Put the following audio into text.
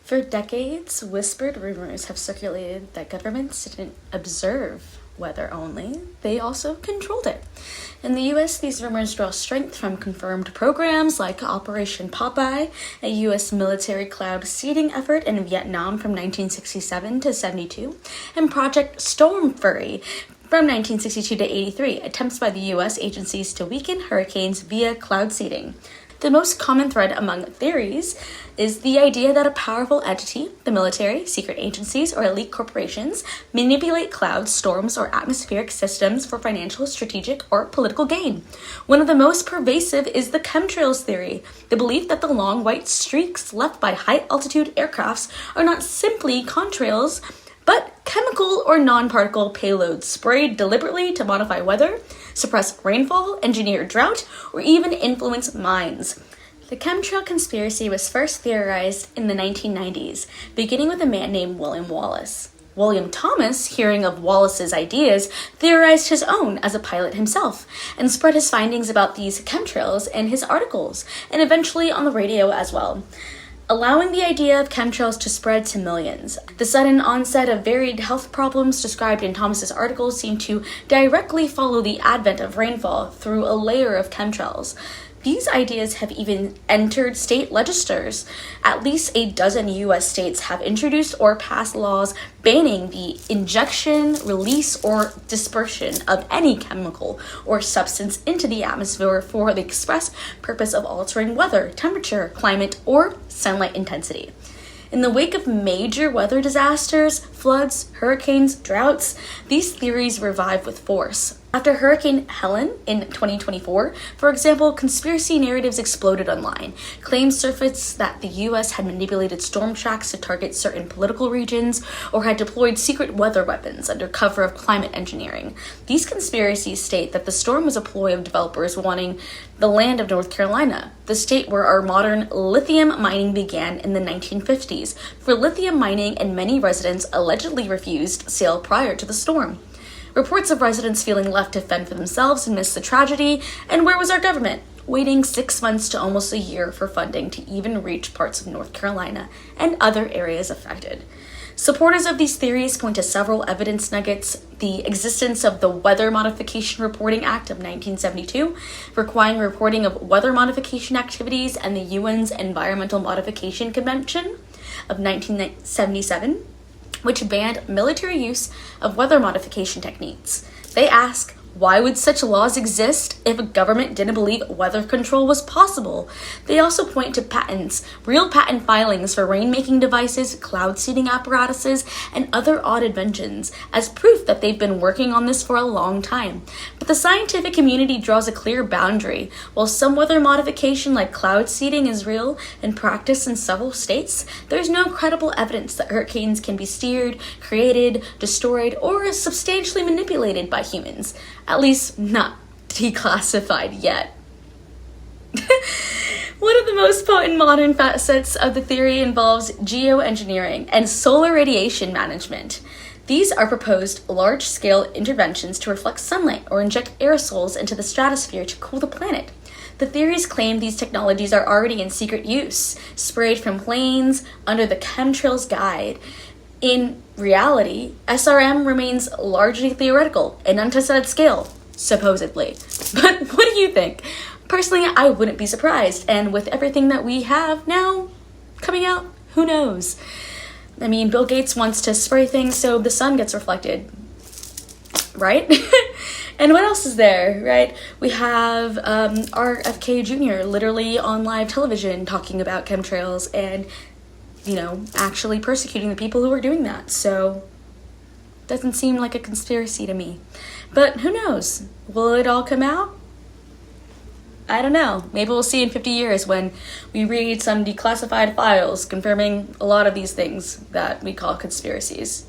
For decades, whispered rumors have circulated that governments didn't observe weather only, they also controlled it. In the US, these rumors draw strength from confirmed programs like Operation Popeye, a US military cloud seeding effort in Vietnam from 1967 to 72, and Project Storm Fury from 1962 to 83, attempts by the US agencies to weaken hurricanes via cloud seeding. The most common thread among theories is the idea that a powerful entity, the military, secret agencies, or elite corporations, manipulate clouds, storms, or atmospheric systems for financial, strategic, or political gain. One of the most pervasive is the chemtrails theory, the belief that the long white streaks left by high-altitude aircrafts are not simply contrails, but chemical or non-particle payloads sprayed deliberately to modify weather, suppress rainfall, engineer drought, or even influence mines. The chemtrail conspiracy was first theorized in the 1990s, beginning with a man named William Wallace. William Thomas, hearing of Wallace's ideas, theorized his own as a pilot himself, and spread his findings about these chemtrails in his articles, and eventually on the radio as well, allowing the idea of chemtrails to spread to millions. The sudden onset of varied health problems described in Thomas's articles seemed to directly follow the advent of rainfall through a layer of chemtrails. These ideas have even entered state legislatures. At least a dozen US states have introduced or passed laws banning the injection, release, or dispersion of any chemical or substance into the atmosphere for the express purpose of altering weather, temperature, climate, or sunlight intensity. In the wake of major weather disasters, floods, hurricanes, droughts, these theories revive with force. After Hurricane Helen in 2024, for example, conspiracy narratives exploded online. Claims surfaced that the US had manipulated storm tracks to target certain political regions or had deployed secret weather weapons under cover of climate engineering. These conspiracies state that the storm was a ploy of developers wanting the land of North Carolina, the state where our modern lithium mining began in the 1950s, for lithium mining, and many residents allegedly refused sale prior to the storm. Reports of residents feeling left to fend for themselves amidst the tragedy, and where was our government? Waiting 6 months to almost a year for funding to even reach parts of North Carolina and other areas affected. Supporters of these theories point to several evidence nuggets: the existence of the Weather Modification Reporting Act of 1972, requiring reporting of weather modification activities, and the UN's Environmental Modification Convention of 1977, which banned military use of weather modification techniques. They ask, why would such laws exist if a government didn't believe weather control was possible? They also point to patents, real patent filings for rainmaking devices, cloud seeding apparatuses, and other odd inventions, as proof that they've been working on this for a long time. But the scientific community draws a clear boundary. While some weather modification like cloud seeding is real and practiced in several states, there's no credible evidence that hurricanes can be steered, created, destroyed, or substantially manipulated by humans. At least not declassified yet. One of the most potent modern facets of the theory involves geoengineering and solar radiation management. These are proposed large-scale interventions to reflect sunlight or inject aerosols into the stratosphere to cool the planet. The theories claim these technologies are already in secret use, sprayed from planes under the chemtrails guide. In reality, SRM remains largely theoretical and untested at scale, supposedly. But what do you think? Personally, I wouldn't be surprised, and with everything that we have now coming out, who knows? I mean, Bill Gates wants to spray things so the sun gets reflected, right? And what else is there, right? We have RFK Jr. literally on live television talking about chemtrails and actually persecuting the people who are doing that. So, doesn't seem like a conspiracy to me. But who knows? Will it all come out? I don't know. Maybe we'll see in 50 years when we read some declassified files confirming a lot of these things that we call conspiracies,